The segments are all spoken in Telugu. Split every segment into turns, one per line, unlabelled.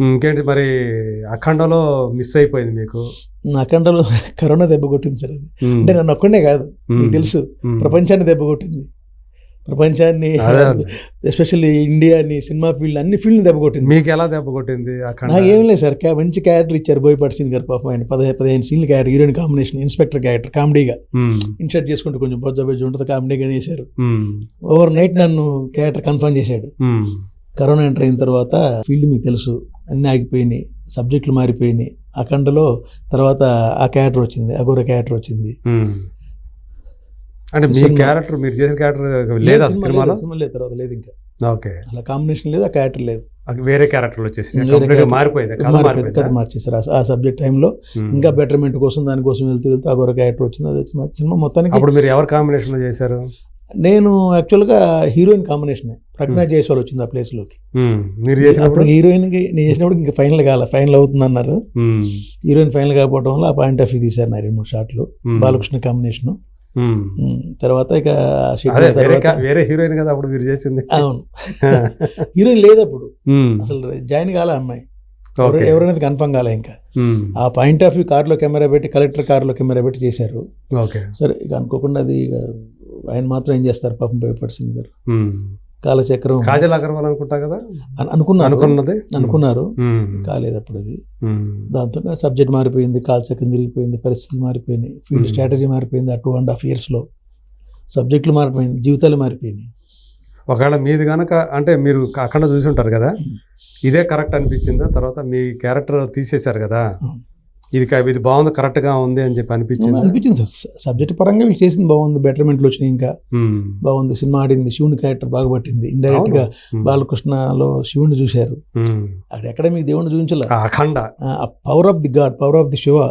ఇంకేంటి మరి అఖండలో మిస్ అయిపోయింది మీకు?
అఖండలో కరోనా దెబ్బ కొట్టింది సార్. అది అంటే నన్ను ఒక్కడే కాదు, మీకు తెలుసు, ప్రపంచాన్ని దెబ్బ కొట్టింది. ప్రపంచాన్ని, ఎస్పెషల్లీ ఇండియాని, సినిమా ఫీల్డ్, అన్ని ఫీల్డ్ని దెబ్బ కొట్టింది.
మీకు ఎలా దెబ్బ కొట్టింది?
నాకు ఏం లేదు సార్, మంచి క్యారెక్టర్ ఇచ్చారు బోయపాటి సీన్ గారు. పాపం ఆయన 15 సీన్లు character, heroine combination, inspector character కామెడీగా ఇన్షర్ట్ చేసుకుంటే కొంచెం బొజ్జ ఉంటుంది, కామెడీగా చేశారు. ఓవర్ నైట్ నన్ను క్యారెక్టర్ కన్ఫర్మ్ చేశాడు. కరోనా ఎంటర్ అయిన తర్వాత ఫీల్డ్ మీకు తెలుసు అన్నీ ఆగిపోయినాయి, సబ్జెక్టులు మారిపోయినాయి. అఖండలో తర్వాత ఆ క్యారెక్టర్ వచ్చింది, అఘోర క్యారెక్టర్ వచ్చింది.
అంటే మీ క్యారెక్టర్, మీరు చేసిన క్యారెక్టర్ లేదా సినిమాలో?
లేదు, తర్వాత లేదు ఇంకా.
ఓకే,
అలా కాంబినేషన్ లేదు, ఆ క్యారెక్టర్ లేదు,
వేరే క్యారెక్టర్ వచ్చేసి మారిపోయింది, కథ
మార్చేసారు. ఆ సబ్జెక్ట్ టైంలో ఇంకా బెటర్మెంట్ కోసం, దానికోసం వెళ్తూ అఘోర క్యారెక్టర్ వచ్చింది. అది సినిమా మొత్తానికి.
అప్పుడు మీరు ఎవరు కాంబినేషన్లో చేశారు?
నేను యాక్చువల్గా హీరోయిన్ కాంబినేషన్, ప్రజ్ఞా జైస్వాల్ వచ్చింది ఆ ప్లేస్లోకి.
మీరు చేసినప్పుడు
హీరోయిన్కి నేను చేసినప్పుడు ఇంకా ఫైనల్ అవుతుంది అన్నారు. హీరోయిన్ ఫైనల్ కాకపోవడం వల్ల ఆ పాయింట్ ఆఫ్ వ్యూ తీశారు నా 2-3 షాట్లు. బాలకృష్ణ కాంబినేషన్. తర్వాత ఇక
వేరే హీరోయిన్ కదా అప్పుడు మీరు చేసింది?
అవును, హీరోయిన్ లేదు అప్పుడు, అసలు జాయిన్ కాలే అమ్మాయి, ఎవరైనా కన్ఫర్మ్ కాలే ఇంకా. ఆ పాయింట్ ఆఫ్ వ్యూ కార్లో కెమెరా పెట్టి, కలెక్టర్ కార్లో కెమెరా పెట్టి చేశారు. సరే, ఇక అనుకోకుండా అది ఆయన మాత్రం ఏం చేస్తారు పాపం బోయపాటి సీన్ గారు. కాలచక్రం,
కాజల్ అగర్వాల్ అనుకుంటా కదా
అనుకున్నారు, కాలేదు అప్పుడు అది. దాంతో సబ్జెక్ట్ మారిపోయింది, కాలచక్రం తిరిగిపోయింది, పరిస్థితులు మారిపోయినాయి, ఫీల్డ్ స్ట్రాటజీ మారిపోయింది. ఆ 2.5 yearsలో సబ్జెక్టులు మారిపోయింది, జీవితాలు మారిపోయినాయి.
ఒకవేళ మీది కనుక, అంటే మీరు అక్కడ చూసి ఉంటారు కదా, ఇదే కరెక్ట్ అనిపించిందా? తర్వాత మీ క్యారెక్టర్ తీసేశారు కదా, ఇది బాగుంది, కరెక్ట్గా ఉంది అని చెప్పి అనిపించింది
సార్. సబ్జెక్ట్ పరంగా వీళ్ళు చేసింది బాగుంది, బెటర్మెంట్లు వచ్చినాయి, ఇంకా బాగుంది. సినిమా ఆడింది, శివుని క్యారెక్టర్ బాగా పట్టింది. ఇండైరెక్ట్ గా బాలకృష్ణలో శివుని చూశారు, అక్కడ ఎక్కడ మీకు దేవుడిని చూపించాల.
Akhanda
power of the god, power of the Shiva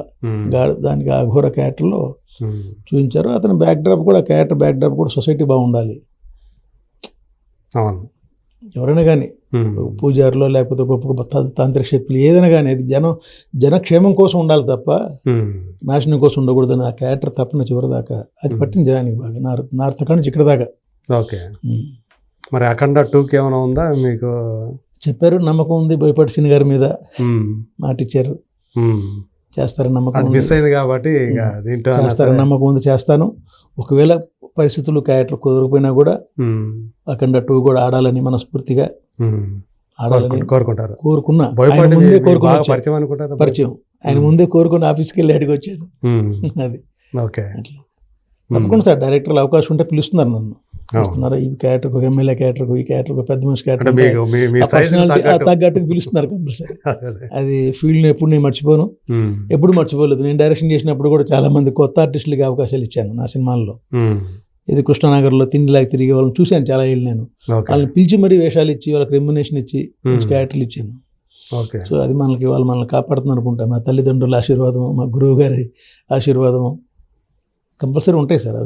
god, దానికి అఘోర క్యారెక్టర్లో చూపించారు. అతని బ్యాక్డ్రాప్ కూడా, క్యారెక్టర్ బ్యాక్డ్రాప్ కూడా సొసైటీ బాగుండాలి. ఎవరైనా కానీ, పూజారులో లేకపోతే గొప్ప గొప్ప తాంత్రిక శక్తులు ఏదైనా కానీ, అది జనక్షేమం కోసం ఉండాలి తప్ప నాశనం కోసం ఉండకూడదని ఆ క్యారెక్టర్ తప్పన చివరిదాకా అది పట్టింది జనానికి బాగా, నార్త్ నుంచి ఇక్కడ దాకా.
ఓకే, మరి అఖండ 2కి ఏమైనా ఉందా మీకు?
చెప్పారు, నమ్మకం ఉంది బోయపాటి సీన్ గారి మీద, మాట ఇచ్చారు, చేస్తారని నమ్మకం.
మిస్ అయింది కాబట్టి
చేస్తారని నమ్మకం ఉంది, చేస్తాను. ఒకవేళ పరిస్థితులు క్యారెక్టర్ కుదరకపోయినా కూడా అఖండ 2 కూడా ఆడాలని మనస్ఫూర్తిగా ఆడాలని కోరుకున్నా. పరిచయం ఆయన ముందే కోరుకుని ఆఫీస్కి వెళ్ళి అడిగి వచ్చాను. అది తప్పకుండా సార్, డైరెక్టర్లు అవకాశం ఉంటే పిలుస్తున్నారు నన్ను. పిలుస్తున్నారు, ఈ క్యారెక్టర్, ఒక ఎమ్మెల్యే క్యారెక్టర్, ఈ క్యారెక్టర్, ఒక పెద్ద మనిషి క్యారెక్టర్ తగ్గట్టుకు పిలుస్తున్నారు కంపల్సరీ. అది ఫీల్డ్ ఎప్పుడు నేను మర్చిపోను, ఎప్పుడు మర్చిపోలేదు. నేను డైరెక్షన్ చేసినప్పుడు కూడా చాలా మంది కొత్త ఆర్టిస్టులకి అవకాశాలు ఇచ్చాను నా సినిమాల్లో. ఇది కృష్ణానగర్లో తిండిలాగా తిరిగే వాళ్ళని చూశాను చాలా ఏళ్ళు. నేను వాళ్ళని పిలిచి మరీ వేషాలు ఇచ్చి, వాళ్ళకి రెమ్యునేషన్ ఇచ్చి మంచి క్యారెక్టర్లు ఇచ్చాను. సో అది మనల్ని కాపాడుతుంది అనుకుంటా. మా తల్లిదండ్రుల ఆశీర్వాదము, మా గురువు గారి ఆశీర్వాదము కంపల్సరీ ఉంటాయి సార్.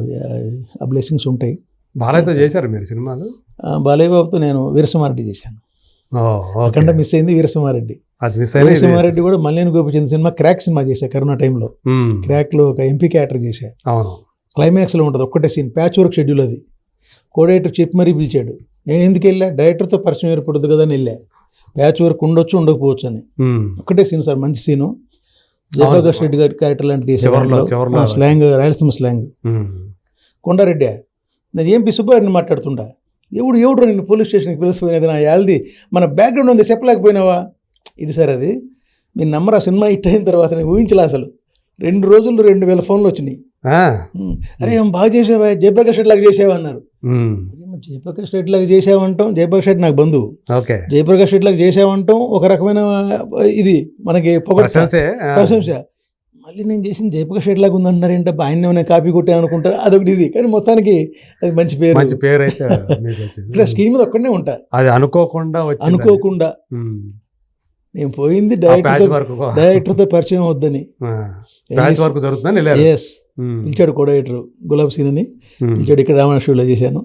ఆ బ్లెస్సింగ్స్ ఉంటాయి.
బాలయ్యతో చేశారు మీరు సినిమాలు?
బాలయ్య బాబుతో నేను వీరసింహారెడ్డి చేశాను. అఖండ మిస్ అయింది, వీరసింహారెడ్డి కూడా Malineni Gopichand cinema, crack cinema చేశా కరోనా టైంలో. క్రాక్లో ఒక ఎంపీ క్యారెక్టర్ చేశా. క్లైమాక్స్లో ఉంటుంది ఒక్కటే సీన్, ప్యాచ్ వర్క్ షెడ్యూల్. అది కోడైరెక్టర్ చెప్పి మరీ పిలిచాడు. నేను ఎందుకు వెళ్ళా, డైరెక్టర్తో పరిచయం ఏర్పడదు కదా అని వెళ్ళా. ప్యాచ్ వర్క్ ఉండొచ్చు ఉండకపోవచ్చు అని. ఒక్కటే సీన్ సార్, మంచి సీను. జయప్రకాష్ రెడ్డి గారి క్యారెక్టర్ లాంటిది స్లాంగ్, రాయలసీమ స్లాంగ్. కొండారెడ్డి, నేను ఎంపీ సుబ్బారెడ్డిని మాట్లాడుతుండా, ఎవడు నేను పోలీస్ స్టేషన్కి పిలిచిపోయినది, నా యాల్ది మన బ్యాక్గ్రౌండ్ ఉంది చెప్పలేకపోయినావా. ఇది సార్, అది మీ నంబర్. ఆ సినిమా హిట్ అయిన తర్వాత నేను ఊహించలే అసలు. 2 రోజుల్లో 2000 ఫోన్లు వచ్చినాయి. అరే ఏం బాగా చేసావా, జయప్రకాష్ రెడ్డి లాగా చేసావా అన్నారు. జయప్రకాష్ రెడ్డి లాగా చేసావంటాం, జయప్రకాష్ రెడ్డి నాకు బంధువు, జయప్రకాష్ రెడ్డి లాగా చేసావంటాం ఒక రకమైన ఇది మనకి ప్రశంస. మళ్ళీ నేను చేసిన జయప్రకాష్ రెడ్డి లాగా ఉందంటున్నారు ఏంటబ్బా, ఆయన నేను కాపీ కొట్టాను అనుకుంటారు, అదొకటి ఇది. కానీ మొత్తానికి అది మంచి పేరు అయితే ఇక్కడ స్క్రీన్ మీద ఒక్కడనే ఉంటా. అది అనుకోకుండా నేను పోయింది డైరెక్టర్తో పరిచయం వద్దని. పిలిచాడు కోడైరెక్టర్ గులాబ్ సీన్ అని పిలిచాడు. ఇక్కడ రామేశ్వరంలో చేశాను.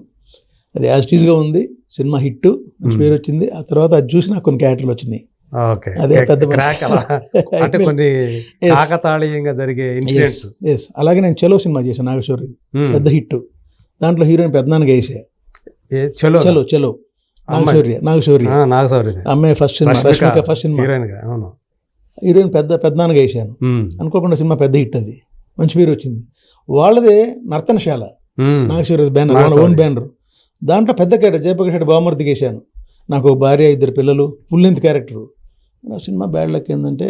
అది యాజిటీస్గా ఉంది, సినిమా హిట్, మంచి పేరు వచ్చింది. ఆ తర్వాత అది చూసి నాకు కొన్ని క్యారెక్టర్లు వచ్చినాయి. అదే పెద్ద అలాగే నేను చలో సినిమా చేశాను, నాగేశ్వరి, పెద్ద హిట్. దాంట్లో హీరోయిన్ పెద్దనాన్నగా వేసా. చలో నాగశౌర్య అమ్మాయి first cinema, Rashmika first cinema heroine పెద్దనాన్నగా వేసాను. అనుకోకుండా సినిమా పెద్ద హిట్, అది మంచి పేరు వచ్చింది. వాళ్ళదే నర్తనశాల, నాగశౌర్య బ్యానర్, వాళ్ళ ఓన్ బ్యానర్. దాంట్లో పెద్ద క్యారెక్టర్ జయప్రకాష్ రెడ్డి బావమర్దికి వేసాను. నాకు భార్య, 2 పిల్లలు, ఫుల్ లెంత్ క్యారెక్టర్. ఆ సినిమా బ్యాడ్ లక్ ఏంటంటే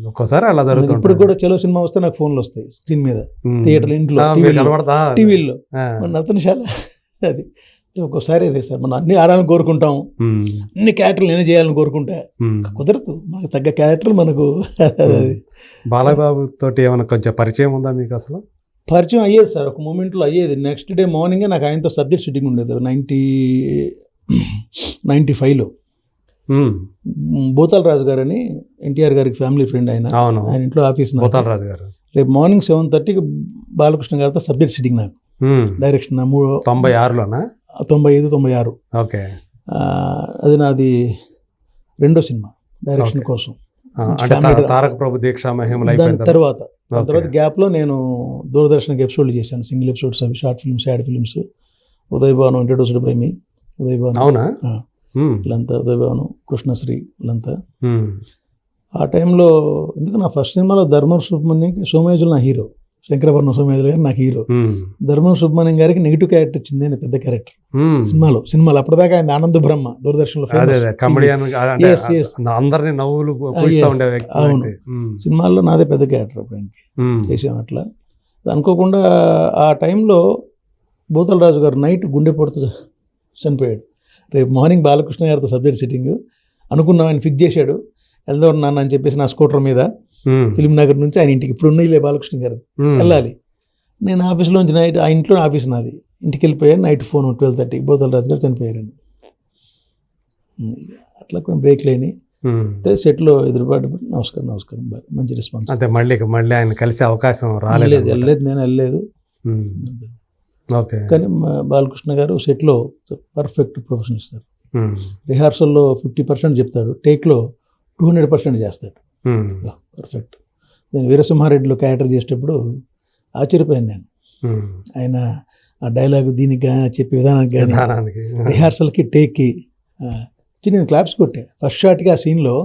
ఒక్కోసారి అలా జరుగుతుంది.
ఇప్పుడు కూడా చలో సినిమా వస్తే నాకు ఫోన్లు వస్తాయి స్క్రీన్ మీద, థియేటర్, ఇంట్లో, టీవీల్లో. మన నర్తనశాల అది ఒక్కోసారి అదే సార్, మనం అన్ని ఆడాలని కోరుకుంటాం, అన్ని క్యారెక్టర్లు నేనే చేయాలని కోరుకుంటా, కుదరదు. మనకు తగ్గ క్యారెక్టర్లు మనకు.
బాలబాబు తోటి ఏమైనా కొంచెం పరిచయం ఉందా మీకు? అసలు
పరిచయం అయ్యేది సార్, ఒక మూమెంట్లో అయ్యేది. నెక్స్ట్ డే మార్నింగే నాకు ఆయనతో సబ్జెక్ట్ సిట్టింగ్ ఉండేది 95లో. భూతాల రాజు గారు అని ఎన్టీఆర్ గారికి ఫ్యామిలీ ఫ్రెండ్, ఆయన ఇంట్లో ఆఫీస్.
భూతాల గారు
రేపు మార్నింగ్ 7:30కి బాలకృష్ణ గారితో సబ్జెక్ట్ సిట్టింగ్ నాకు, డైరెక్షన్
96లోనా?
95-96.
ఓకే.
అది నాది 2వ సినిమా డైరెక్షన్ కోసం.
తారక ప్రభు దీక్ష మహిమలు
దాని తర్వాత గ్యాప్లో నేను దూరదర్శన్కి ఎపిసోడ్లు చేశాను, సింగిల్ ఎపిసోడ్స్, అవి short films, ad films. Uday Bhanu introduced by me, Uday Bhanu.
అవునా?
వీళ్ళంతా ఉదయ్ భాను, కృష్ణశ్రీ, వీళ్ళంతా. ఆ టైంలో ఎందుకు నా ఫస్ట్ సినిమాలో ధర్మం సుబ్రహ్మణ్యంకి సోమయాజులు నా హీరో, శంకరభరణం సోమయాజులు గారు నాకు హీరో. ధర్మం సుబ్రహ్మణ్యం గారికి నెగిటివ్ క్యారెక్టర్ ఇచ్చింది, నేను పెద్ద క్యారెక్టర్ సినిమాలో. అప్పటిదాకా ఆయన ఆనంద బ్రహ్మ దూరదర్శన్లో
అందరినీ నవ్వులు.
అవును, సినిమాల్లో నాదే పెద్ద క్యారెక్టర్ అప్పుడు ఆయనకి చేసాం. అట్లా అనుకోకుండా ఆ టైంలో భూతాల రాజు గారు నైట్ గుండెపోటుతో చనిపోయాడు. రేపు మార్నింగ్ బాలకృష్ణ గారితో సబ్జెక్ట్ సిట్టింగ్ అనుకున్నాం, ఆయన ఫిక్స్ చేశాడు. వెళ్దాం నాన్న అని చెప్పేసి నా స్కూటర్ మీద ఫిలిం నగర్ నుంచి ఆయన ఇంటికి, ఇప్పుడు ఉన్నాయి బాలకృష్ణ గారు, వెళ్ళాలి. నేను ఆఫీస్లోంచి నైట్, ఆ ఇంట్లో ఆఫీస్ నాది, ఇంటికి వెళ్ళిపోయాను. నైట్ ఫోన్ 12:30 భూతాల రాజు గారు చనిపోయారని. అట్లా కొన్ని బ్రేక్లు అయినాయి. సెట్లో ఎదురుపాటు నమస్కారం బాయ్, మంచి రెస్పాన్స్.
అంటే మళ్ళీ ఆయన కలిసే అవకాశం రాలేదు?
నేను వెళ్ళలేదు. కానీ బాలకృష్ణ గారు సెట్లో పర్ఫెక్ట్ ప్రొఫెషన్ ఇస్తారు. రిహార్సల్లో 50% చెప్తాడు, టేక్లో 200% చేస్తాడు. పర్ఫెక్ట్. నేను వీరసింహారెడ్డిలో క్యారెక్టర్ చేసేటప్పుడు ఆశ్చర్యపోయాను నేను. ఆయన ఆ డైలాగ్ దీనికి చెప్పే విధానానికి కానీ, రిహార్సల్కి, టేక్కి నేను క్లాప్స్ కొట్టే. ఫస్ట్ షాట్కి ఆ సీన్లో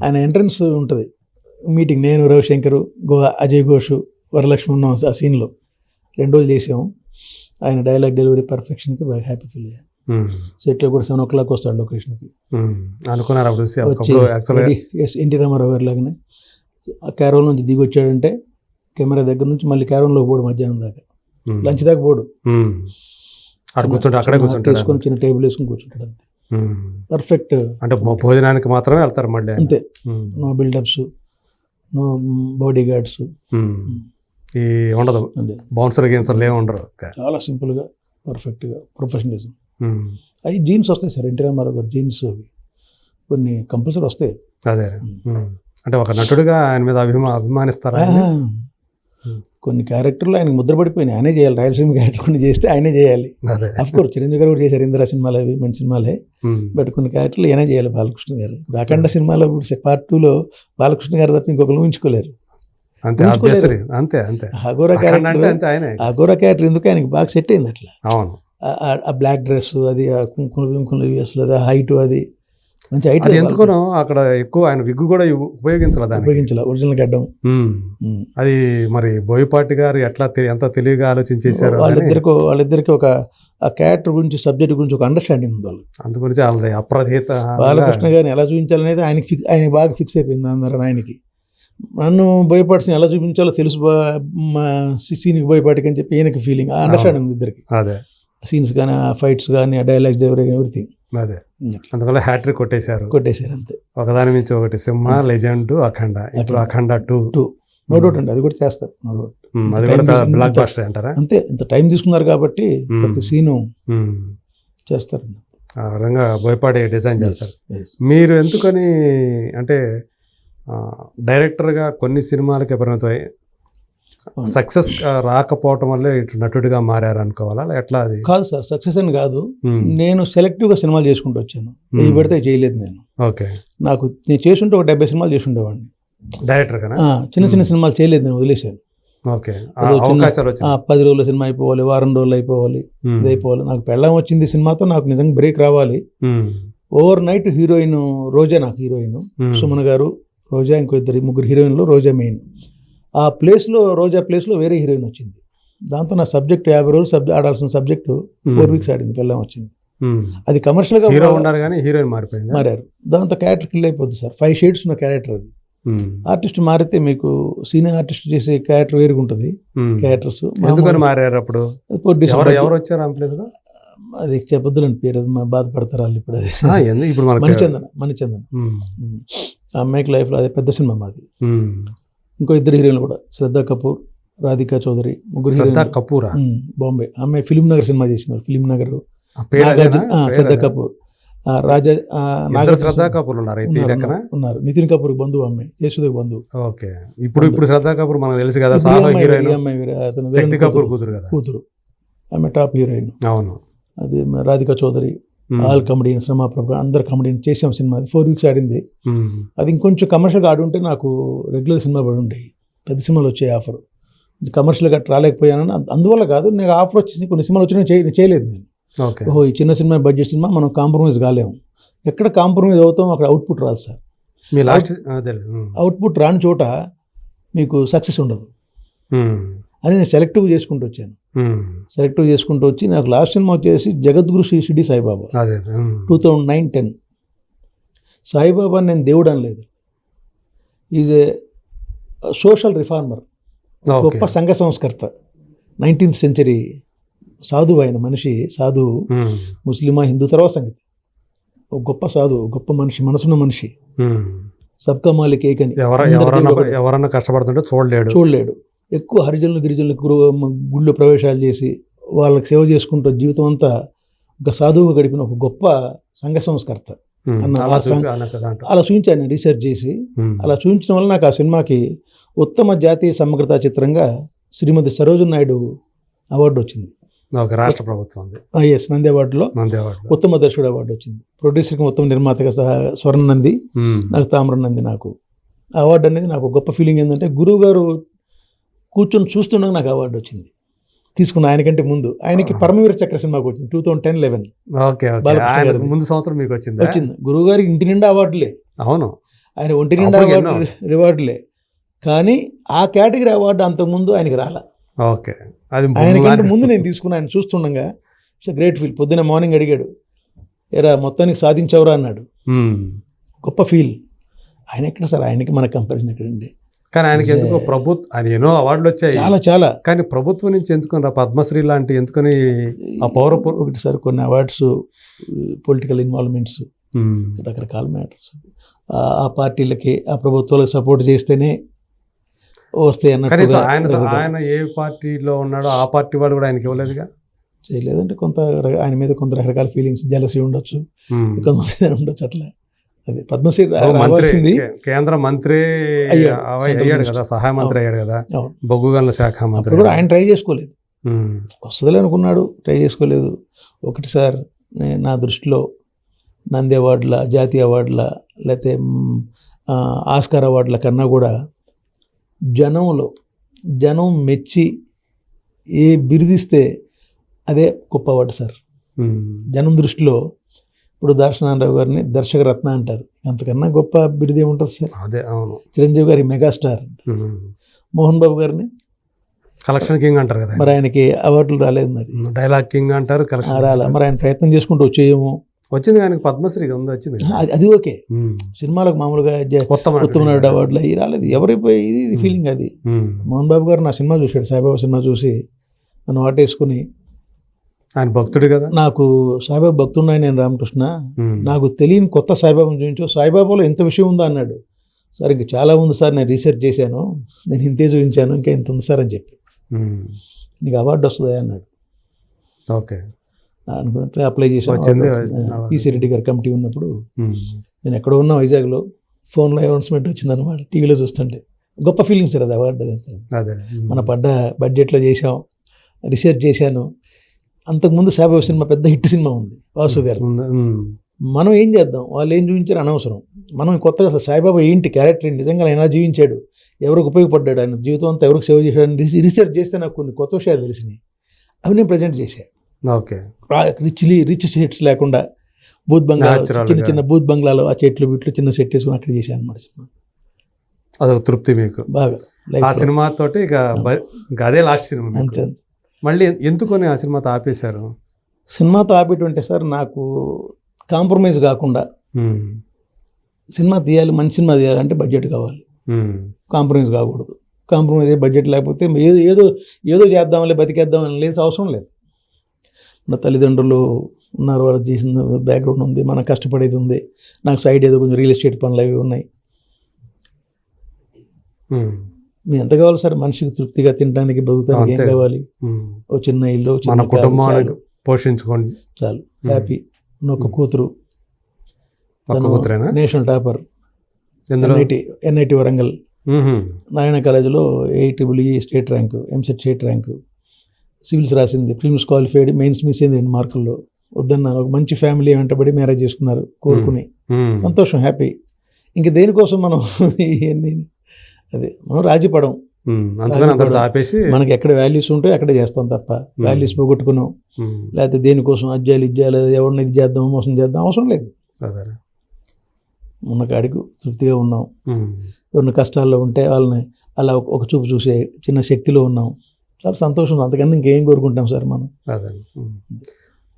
ఆయన ఎంట్రన్స్ ఉంటుంది, మీటింగ్, నేను, రవిశంకర్, అజయ్ ఘోష్, వరలక్ష్మి ఉన్నాం ఆ సీన్లో. 2 రోజులు చేసాము. ఆయన డైలాగ్ డెలివరీ పర్ఫెక్షన్కి బాగా హ్యాపీ ఫీల్ అయ్యాను. సెట్లో కూడా 7 o'clock వస్తాడు లొకేషన్కి. ఎన్టీ రామారావు గారి లాగానే ఆ క్యారోన్ నుంచి దిగి వచ్చాడంటే కెమెరా దగ్గర నుంచి మళ్ళీ క్యారోన్లో పోడు, మధ్యాహ్నం దాకా, లంచ్ దాకా పోడు, తీసుకొని చిన్న టేబుల్ వేసుకుని కూర్చుంటాడు. అంతే, పర్ఫెక్ట్.
అంటే భోజనానికి మాత్రమే వెళ్తారు మళ్ళీ,
అంతే. No buildups, no bodyguards,
ఈ ఉండదు, బౌన్సర్ గేన్సర్లు ఏమి ఉండరు.
చాలా సింపుల్గా, పర్ఫెక్ట్గా, ప్రొఫెషనలిజం. అవి జీన్స్ వస్తాయి సార్, ఎన్టీ రామారావు గారు జీన్స్ అవి కొన్ని కంపల్సరీ వస్తాయి.
అదే, అంటే ఒక నటుడిగా ఆయన మీద అభిమానిస్తారా?
కొన్ని క్యారెక్టర్లు ఆయనకు ముద్ర పడిపోయినాయి, ఆయనే చేయాలి. రాయలసీమ క్యారెక్టర్ కొన్ని చేస్తే ఆయనే చేయాలి. అఫ్కోర్స్ చిరంజీవి గారు కూడా చేశారు, ఇందిరా సినిమాలు, అవి మంచి సినిమాలే. బట్ కొన్ని క్యారెక్టర్లు ఆయనే చేయాలి బాలకృష్ణ గారు. ఇప్పుడు అఖండ సినిమాలో పార్ట్ 2లో బాలకృష్ణ గారు తప్ప ఇంకొకరు ఊహించుకోలేరు. అఘోరా క్యారెక్టర్ ఎందుకు ఆయనకి బాగా సెట్ అయింది అట్లా. ఆ బ్లాక్ డ్రెస్, అది కుంకుమ అసలు అది హైట్, అది మంచి హైట్.
ఎందుకునో అక్కడ ఎక్కువ ఆయన విగ్గు కూడా ఉపయోగించాలి,
ఒరిజినల్ గడ్డం.
అది మరి బోయపాటి గారు ఎట్లా ఎంత తెలివిగా ఆలోచించేశారు.
వాళ్ళిద్దరికి ఒక ఆ క్యారెక్టర్ గురించి, సబ్జెక్ట్ గురించి ఒక అండర్స్టాండింగ్ ఉంది వాళ్ళు.
అందుగురించి వాళ్ళది అప్రతిహత.
బాలకృష్ణ గారిని ఎలా చూపించాలనేది ఆయన బాగా ఫిక్స్ అయిపోయింది అందరూ. ఆయనకి నన్ను బోయపాటిని ఎలా చూపించాలో తెలుసు, సీన్కి బోయపాటికి అని చెప్పి ఈయనకి ఫీలింగ్, ఆ అండర్స్టాండింగ్ ఉంది ఇద్దరికి.
అదే
సీన్స్ కానీ, ఆ ఫైట్స్ కానీ, ఆ డైలాగ్స్, ఎవ్రీథింగ్.
అదే, అందువల్ల హ్యాట్రిక్ కొట్టేశారు
అంతే.
ఒకదాని మించి ఒకటి, సింహ, లెజెండ్, అఖండ. ఇప్పుడు అఖండ 2
నో డౌట్ అండి, అది కూడా చేస్తారు, నో డౌట్.
అది కూడా బ్లాక్ బస్టర్ అంటారా?
అంతే, ఇంత టైం తీసుకున్నారు కాబట్టి ప్రతి సీను చేస్తారు.
ఆ విధంగా బోయపాటి డిజైన్ చేస్తారు. మీరు ఎందుకని అంటే డైరెక్టర్గా కొన్ని సినిమాలకి పరిమితమై సక్సెస్ రాకపోవటం వల్ల ఇటు నటుడిగా మారారు అనుకోవాలా, ఎట్లా? అది
కాదు సార్, సక్సెస్ అని కాదు. నేను సెలెక్టివ్గా సినిమాలు చేసుకుంటూ వచ్చాను, ఇది పెడితే చేయలేదు నేను.
ఓకే,
నేను చేసుంటే ఒక 70 సినిమాలు చేసుండేవాడిని
డైరెక్టర్గా.
చిన్న సినిమాలు చేయలేదు, నేను వదిలేశాను.
ఓకే, అవకాశాలు వచ్చినాయి.
10 రోజుల సినిమా అయిపోవాలి, వారం రోజులు అయిపోవాలి, ఇది అయిపోవాలి. నాకు పెళ్ళం వచ్చింది సినిమాతో, నాకు నిజంగా బ్రేక్ రావాలి. ఓవర్ నైట్ హీరోయిన్ రోజా, నాకు హీరోయిన్ సుమన్ గారు, రోజా, ఇంకో ముగ్గురు హీరోయిన్లు, రోజా మెయిన్. ఆ ప్లేస్లో, రోజా ప్లేస్లో వేరే హీరోయిన్ వచ్చింది. దాంతో నా సబ్జెక్ట్ 50 రోజులు ఆడాల్సిన సబ్జెక్టు 4 వీక్స్ ఆడింది, పెళ్ళం వచ్చింది. అది కమర్షియల్గా
హీరో ఉన్నారు కానీ హీరోయిన్ మారారు.
దాంతో క్యారెక్టర్ కిల్ అయిపోద్ది సార్. 5 షేడ్స్ ఉన్న క్యారెక్టర్ అది. ఆర్టిస్ట్ మారితే మీకు సీనియర్ ఆర్టిస్ట్ చేసే క్యారెక్టర్ వేరుగా ఉంటుంది. క్యారెక్టర్స్
ఎందుకని మారారు అప్పుడు? ఎవరు వచ్చారు ఆ ప్లేస్ లో?
అది చెప్పొద్దులండి పేరు, అది బాధపడతారు వాళ్ళు. ఇప్పుడు అది
ఇప్పుడు
మణిచందన ఆ అమ్మాయికి లైఫ్లో అదే పెద్ద సినిమా మాది. ఇంకో 2 హీరోయిన్లు కూడా, శ్రద్ధా కపూర్, రాధికా చౌదరి, ముగ్గురు హీరోయిన్. బాంబే అమ్మాయి ఫిలిం నగర్ సినిమా చేసినారు. ఫిలిం నగర్ శ్రద్ధా కపూర్, రాజా,
శ్రద్ధా కపూర్
ఉన్నారు. నితిన్ కపూర్ బంధువు, అమ్మాయి యశోదకి బంధువు.
ఓకే, ఇప్పుడు శ్రద్ధా కపూర్ మనకు తెలుసు కదా, శక్తి కపూర్
కూతురు, ఆమె టాప్ హీరోయిన్.
అవును,
అది రాధికా చౌదరి. ఆల్ కమెడియన్స్, రమాప్రభు, అందరు కమెడియన్స్ చేసాం సినిమా. అది 4 వీక్స్ ఆడింది. అది ఇంకొంచెం కమర్షియల్గా ఆడి ఉంటే నాకు రెగ్యులర్ సినిమా పడి ఉండేవి, పెద్ద సినిమాలు వచ్చాయి ఆఫర్. కమర్షియల్గా రాలేకపోయానని అందువల్ల కాదు, నాకు ఆఫర్ వచ్చేసి కొన్ని సినిమాలు వచ్చినా చేయలేదు నేను. ఓహో, ఈ చిన్న సినిమా, బడ్జెట్ సినిమా, మనం కాంప్రమైజ్ కాలేము. ఎక్కడ కాంప్రమైజ్ అవుతాం అక్కడ అవుట్పుట్ రాదు సార్. అవుట్పుట్ రాని చోట మీకు సక్సెస్ ఉండదు అని నేను సెలెక్టివ్ చేసుకుంటూ వచ్చాను. సెలెక్టివ్ చేసుకుంటూ వచ్చి నాకు లాస్ట్ సినిమా వచ్చేసి జగద్గురు శ్రీ షిర్డీ సాయిబాబా, 2009-10. సాయిబాబా నేను దేవుడు అనలేదు, ఈజ్ ఏ సోషల్ రిఫార్మర్, గొప్ప సంఘ సంస్కర్త, 19th సెంచరీ సాధువు. ఆయన మనిషి సాధువు, ముస్లిమా హిందూ తర్వాత సంగతి. ఒక గొప్ప సాధువు, గొప్ప మనిషి, మనసున్న మనిషి. సబ్కా మాలిక్ ఏక్ అని,
ఎవరన్నా కష్టపడుతుంటే
చూడలేడు. ఎక్కువ హరిజనులు గిరిజనులు గుళ్ళు ప్రవేశాలు చేసి వాళ్ళకి సేవ చేసుకుంటూ జీవితం అంతా ఒక సాధువుగా గడిపిన ఒక గొప్ప సంఘ సంస్కర్త అలా చూపించాను నేను రీసెర్చ్ చేసి. అలా చూపించడం వల్ల నాకు ఆ సినిమాకి ఉత్తమ జాతీయ సమగ్రతా చిత్రంగా శ్రీమతి సరోజిని నాయుడు అవార్డు వచ్చింది,
రాష్ట్ర ప్రభుత్వం.
ఎస్, నంది అవార్డులో ఉత్తమ దర్శకుడు అవార్డు వచ్చింది. ప్రొడ్యూసర్కి ఉత్తమ నిర్మాతగా స్వర్ణ నంది, నాకు తామ్ర నంది. నాకు అవార్డు అనేది నాకు గొప్ప ఫీలింగ్ ఏంటంటే, గురువు గారు కూర్చొని చూస్తుండగా నాకు అవార్డు వచ్చింది. తీసుకున్న ఆయనకంటే ముందు ఆయనకి పరమవీర చక్ర సినిమాకి వచ్చింది 2010-11.
ముందు సంవత్సరం మీకు వచ్చింది.
గురువు గారికి ఇంటి నిండా అవార్డులే.
అవును,
ఆయన ఒంటి నిండా రివార్డులే. కానీ ఆ కేటగిరీ అవార్డు అంతకుముందు ఆయనకి రాలా.
ఓకే, అది
ఆయనకంటే ముందు నేను తీసుకున్నా. ఆయన చూస్తుండగా ఇట్స్ గ్రేట్ ఫీల్. పొద్దున్న మార్నింగ్ అడిగాడు, ఎరా మొత్తానికి సాధించవరా అన్నాడు. గొప్ప ఫీల్. ఆయన ఎక్కడ సార్, ఆయనకి మన కంపారిజన్ ఎక్కడండి?
కానీ ఆయనకి ఎందుకో ఆయన ఎన్నో అవార్డులు వచ్చాయి,
చాలా. కానీ
ప్రభుత్వం నుంచి ఎందుకుని పద్మశ్రీ లాంటి ఎందుకని ఆ
ఒకటి సార్, కొన్ని అవార్డ్స్ పొలిటికల్ ఇన్వాల్వ్మెంట్స్, రకరకాల మ్యాటర్స్, ఆ పార్టీలకి ఆ ప్రభుత్వాలకు సపోర్ట్ చేస్తేనే వస్తాయి అన్నట్టు.
ఆయన ఏ పార్టీలో ఉన్నాడో ఆ పార్టీ వాడు కూడా ఆయనకి ఇవ్వలేదుగా.
చేయలేదంటే కొంత ఆయన మీద కొంత రకరకాల ఫీలింగ్స్, జలసీ ఉండొచ్చు, కొంతమంది ఉండొచ్చు. అట్లా అది పద్మశ్రీ రావాల్సింది.
కేంద్ర మంత్రి అయ్యాడు కదా, సహాయ మంత్రి అయ్యాడు కదా, బొగ్గు గనుల శాఖ మంత్రి
కూడా. ఆయన ట్రై చేసుకోలేదు, వస్తుందిలే అనుకున్నాడు, ట్రై చేసుకోలేదు. ఒకటి సార్, నా దృష్టిలో నంది అవార్డుల, జాతీయ అవార్డుల, లేకపోతే ఆస్కార్ అవార్డుల కన్నా కూడా జనం మెచ్చి ఏ బిరుదిస్తే అదే గొప్ప అవార్డు సార్. జనం దృష్టిలో ఇప్పుడు దర్శనారావు గారిని దర్శక రత్న అంటారు, అంతకన్నా గొప్ప బిరుదే ఉంటుంది సార్.
అదే, అవును.
చిరంజీవి గారి మెగాస్టార్, మోహన్ బాబు గారిని
కలెక్షన్ కింగ్ అంటారు కదా,
మరి ఆయనకి అవార్డులు రాలేదు. మరి
డైలాగ్ కింగ్ అంటారు,
రాలే. మరి ఆయన ప్రయత్నం చేసుకుంటూ వచ్చేయేమో.
వచ్చింది, ఆయనకి పద్మశ్రీ వచ్చింది,
అది ఓకే. సినిమాలకు మామూలుగా ఉత్తమ నటుడు అవార్డులు అవి రాలేదు. ఎవరైపోయి ఇది ఫీలింగ్ అది. మోహన్ బాబు గారు నా సినిమా చూశాడు, సాయిబాబా సినిమా చూసి నన్ను వాటేసుకుని,
ఆయన భక్తుడు కదా,
నాకు సాయిబాబా భక్తుడు నేను రామకృష్ణ, నాకు తెలియని కొత్త సాయిబాబాను చూపించు, సాయిబాబాలో ఎంత విషయం ఉందా అన్నాడు. సార్ ఇంకా చాలా ఉంది సార్, నేను రీసెర్చ్ చేశాను, నేను ఇంతే చూపించాను, ఇంకా ఇంత ఉంది సార్ అని చెప్పి, నీకు అవార్డు వస్తుందా అన్నాడు.
ఓకే
అనుకుంటే అప్లై చేశాను. పిసి రెడ్డి గారు కమిటీ ఉన్నప్పుడు నేను ఎక్కడో ఉన్నా వైజాగ్లో, ఫోన్లో అనౌన్స్మెంట్ వచ్చిందనమాట, టీవీలో చూస్తుంటే. గొప్ప ఫీలింగ్ సార్ అది, అవార్డు. మన పడ్డ బడ్జెట్లో చేసాం, రీసెర్చ్ చేశాను. అంతకుముందు సాయిబాబా సినిమా పెద్ద హిట్ సినిమా ఉంది, వాసు గారు. మనం ఏం చేద్దాం, వాళ్ళు ఏం చూపించారు అనవసరం. మనం కొత్తగా సాయిబాబా ఏంటి, క్యారెక్టర్ ఏంటి, నిజంగా ఎలా జీవించాడు, ఎవరికి ఉపయోగపడ్డాడు, ఆయన జీవితం అంతా ఎవరికి సేవ చేశాడని రీసెర్చ్ చేస్తే నాకు కొన్ని కొత్త విషయాలు తెలిసినాయి. అవి నేను ప్రజెంట్ చేశాను.
ఓకే.
రిచ్ సెట్స్ లేకుండా బూత్ బంగ్లా, చిన్న చిన్న బూత్ బంగ్లాలో ఆ చెట్లు బిట్లు చిన్న సెట్ వేసుకుని అక్కడ చేశాను అనమాట సినిమా.
అదొక తృప్తి మీకు
బాగా
ఆ సినిమా తోటి. ఇక అదే లాస్ట్ సినిమా.
అంతే.
మళ్ళీ ఎందుకని ఆ సినిమాతో ఆపేశారు?
సినిమాతో ఆపేటువంటి సార్, నాకు కాంప్రమైజ్ కాకుండా సినిమా తీయాలి, మంచి సినిమా తీయాలంటే బడ్జెట్ కావాలి, కాంప్రమైజ్ కాకూడదు. కాంప్రమైజ్ అయ్యే బడ్జెట్ లేకపోతే ఏదో చేద్దాంలే బతికేద్దామని లేదు, అవసరం లేదు. నా తల్లిదండ్రులు ఉన్నారు, వాళ్ళు చేసిన బ్యాక్గ్రౌండ్ ఉంది, మనం కష్టపడేది ఉంది, నాకు సైడ్ ఏదో కొంచెం రియల్ ఎస్టేట్ పనులు అవి ఉన్నాయి. మీ ఎంత కావాలి సార్ మనిషికి తృప్తిగా తినడానికి, బతుకుతానికి ఏం కావాలి? ఓ చిన్న ఇల్లు,
మన కుటుంబాన్ని పోషించుకోండి
చాలు, హ్యాపీ. ఒక కూతురు, national topper, NIT Warangal, Narayana కాలేజీలో 8EE state rank, EAMCET state rank, civils రాసింది, ప్రిలిమ్స్ క్వాలిఫైడ్, మెయిన్స్ మిస్ అయింది 2 మార్కుల్లో. వద్దన్నారు. ఒక మంచి ఫ్యామిలీ వెంటబడి మ్యారేజ్ చేసుకున్నారు, కోరుకుని. సంతోషం, హ్యాపీ. ఇంక దేనికోసం మనం ఇవన్నీ అదే మనం రాజీపడం. మనకి ఎక్కడ వాల్యూస్ ఉంటాయో అక్కడే చేస్తాం తప్ప వాల్యూస్ పోగొట్టుకున్నాం, లేకపోతే దేనికోసం అజ్జాలు ఇజ్జాలు ఎవరిని ఇది చేద్దాం మోసం చేద్దాం అవసరం లేదు. ఉన్న కాడికి తృప్తిగా ఉన్నాం. ఎవరిని కష్టాల్లో ఉంటే వాళ్ళని అలా ఒక చూపు చూసే చిన్న శక్తిలో ఉన్నాం, చాలా సంతోషం. అంతకన్నా ఇంకేం కోరుకుంటాం సార్ మనం.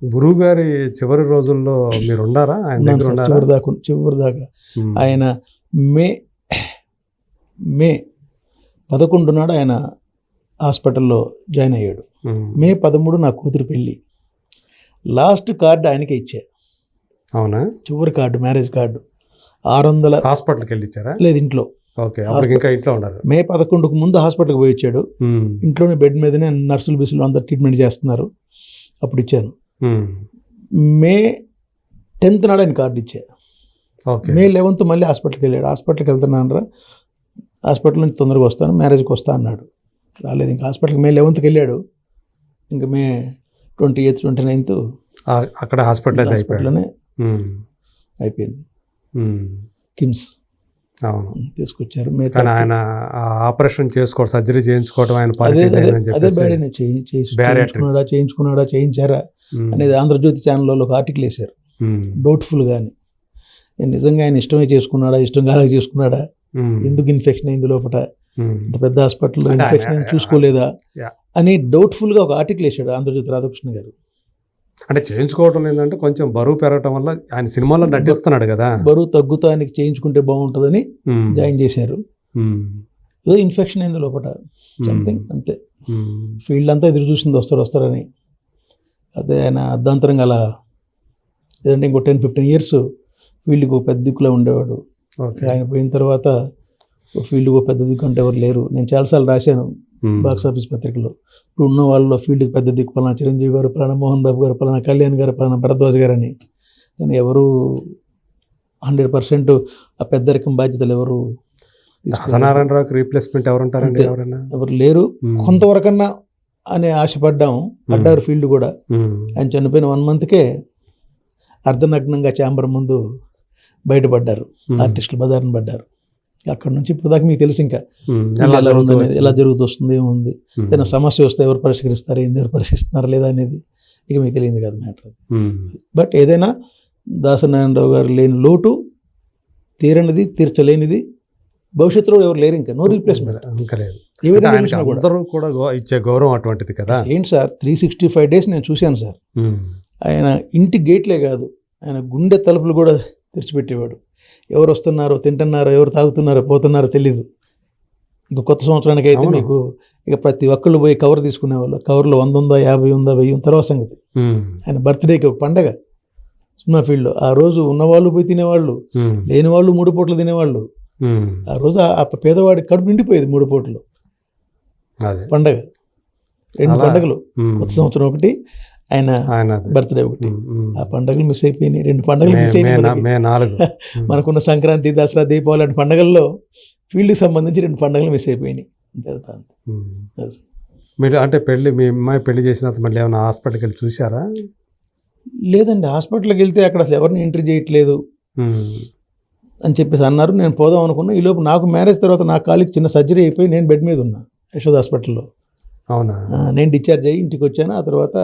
గురువు గారి చివరి రోజుల్లో మీరు ఉన్నారా?
చివరి దాకా ఆయన మే 11 నాడు ఆయన హాస్పిటల్లో జాయిన్ అయ్యాడు. మే 13 నా కూతురు పెళ్ళి. లాస్ట్ కార్డు ఆయనకే ఇచ్చా.
అవునా?
చివరి కార్డు, మ్యారేజ్ కార్డు 600.
హాస్పిటల్కి వెళ్ళి ఇచ్చారా?
లేదు, ఇంట్లో.
ఇంకా ఇంట్లో ఉన్నారు.
మే 11కు ముందు హాస్పిటల్కి పోయి ఇచ్చాడు. ఇంట్లోనే బెడ్ మీదనే నర్సులు బిసులు అంతా ట్రీట్మెంట్ చేస్తున్నారు, అప్పుడు ఇచ్చాను. మే 10th నాడు ఆయన కార్డు ఇచ్చా. మే 11th మళ్ళీ హాస్పిటల్కి వెళ్ళాడు. హాస్పిటల్కి వెళ్తున్నాను రా, హాస్పిటల్ నుంచి తొందరగా వస్తాను, మ్యారేజ్కి వస్తా అన్నాడు. రాలేదు. ఇంకా హాస్పిటల్కి మే 11th వెళ్ళాడు. ఇంకా మే 28th 29th
అక్కడ హాస్పిటల్లోనే అయిపోయింది.
కిమ్స్ తీసుకొచ్చారు.
ఆయన ఆపరేషన్ చేసుకోవడం, సర్జరీ చేయించుకోవడం ఆయన
చేయించారా అనేది ఆంధ్రజ్యోతి ఛానల్లో ఒక ఆర్టికల్ వేశారు, డౌట్ఫుల్ గాని. నిజంగా ఆయన ఇష్టమే చేసుకున్నాడా, ఇష్టం కాలేక చేసుకున్నాడా, ఎందుకు ఇన్ఫెక్షన్ అయింది లోపల, ఇంత పెద్ద హాస్పిటల్లో ఇన్ఫెక్షన్ అయింది చూసుకోలేదా అని డౌట్ఫుల్గా ఒక ఆర్టికల్ వేశాడు ఆంధ్రజ్యోతి రాధాకృష్ణ గారు.
అంటే చేయించుకోవడం ఏంటంటే కొంచెం బరువు పెరగటం వల్ల ఆయన సినిమాలో నటిస్తున్నాడు కదా,
బరువు తగ్గుతానికి చేయించుకుంటే బాగుంటుందని జాయిన్ చేశారు. ఏదో ఇన్ఫెక్షన్ అయింది లోపల, సంథింగ్ అంతే. ఫీల్డ్ అంతా ఎదురు చూసింది వస్తారని. అదే ఆయన అర్ధాంతరంగా అలా ఏదంటే ఇంకో 10-15 years ఫీల్డ్కి ఒక పెద్ద దిక్కులో ఉండేవాడు. ఆయన పోయిన తర్వాత ఫీల్డ్కి ఒక పెద్ద దిక్కు అంటే ఎవరు లేరు. నేను చాలాసార్లు రాశాను బాక్స్ ఆఫీస్ పత్రికలో. ఇప్పుడు ఉన్న వాళ్ళలో ఫీల్డ్కి పెద్ద దిక్కు పలానా చిరంజీవి గారు, పలానా మోహన్ బాబు గారు, పలానా కళ్యాణ్ గారు, పలానా భరద్వాజ్ గారు అని. కానీ ఎవరు 100% ఆ పెద్దరికం బాధ్యతలు ఎవరు
నారాయణరావుకి రీప్లేస్మెంట్ ఎవరుంటారండి?
ఎవరు లేరు. కొంతవరకన్నా అని ఆశపడ్డాము, పడ్డారు ఫీల్డ్ కూడా. ఆయన చనిపోయిన 1 monthకే అర్ధనగ్నంగా ఛాంబర్ ముందు బయటపడ్డారు, ఆర్టిస్టులు బజార్ని పడ్డారు. అక్కడ నుంచి ఇప్పుడు దాకా మీకు తెలుసు ఇంకా ఎలా జరుగుతూ వస్తుంది, ఏముంది, ఏదైనా సమస్య వస్తే ఎవరు పరిష్కరిస్తారు, ఎవరు పరిష్కరిస్తున్నారు లేదా అనేది ఇక మీకు తెలియదు కదా మ్యాటర్. బట్ ఏదైనా దాసనారాయణరావు గారు లేని లోటు, తీరనిది, తీర్చలేనిది భవిష్యత్తులో ఎవరు లేరు. ఇంకా నో రీప్లేస్మెంట్. ఏ విధంగా
కూడా ఇచ్చే గౌరవం అటువంటిది కదా.
ఏంటి సార్, 365 days నేను చూశాను సార్. ఆయన ఇంటి గేట్లే కాదు, ఆయన గుండె తలుపులు కూడా తెరిచిపెట్టేవాడు. ఎవరు వస్తున్నారో, తింటున్నారో, ఎవరు తాగుతున్నారో, పోతున్నారో తెలీదు. ఇక కొత్త సంవత్సరానికి అయితే మీకు ఇక ప్రతి ఒక్కళ్ళు పోయి కవర్ తీసుకునేవాళ్ళు. కవర్లో 100 ఉందా, 50 ఉందా, 1000 తర్వాత సంగతి. ఆయన బర్త్డేకి ఒక పండగ సినిమా ఫీల్డ్లో. ఆ రోజు ఉన్నవాళ్ళు పోయి తినేవాళ్ళు, లేని వాళ్ళు 3 పూటలు తినేవాళ్ళు. ఆ రోజు ఆ పేదవాడి కడుపు నిండిపోయేది 3 పూటలు. పండగ 2 పండుగలు, కొత్త సంవత్సరం ఒకటి, ఆయన బర్త్డే ఒకటి. ఆ పండుగలు మిస్ అయిపోయినాయి. 2 పండుగలు మిస్ అయినాయి. మనకున్న సంక్రాంతి, దసరా, దీపావళి లాంటి పండుగల్లో ఫీల్డ్కి సంబంధించి 2 పండుగలు మిస్ అయిపోయినాయి.
మీరు అంటే మీ అమ్మాయి పెళ్లి చేసిన మళ్ళీ ఏమైనా హాస్పిటల్కి వెళ్ళి చూసారా?
లేదండి, హాస్పిటల్కి వెళ్తే అక్కడ అసలు ఎవరిని ఎంట్రీ చేయట్లేదు. అని చెప్పేసి అన్నారు. నేను పోదాం అనుకున్నా. ఈలోపు నాకు మ్యారేజ్ తర్వాత నా కాలికి చిన్న సర్జరీ అయిపోయి నేను బెడ్ మీద ఉన్నా యశోద హాస్పిటల్లో.
అవునా?
నేను డిశ్చార్జ్ అయ్యి ఇంటికి వచ్చాను. ఆ తర్వాత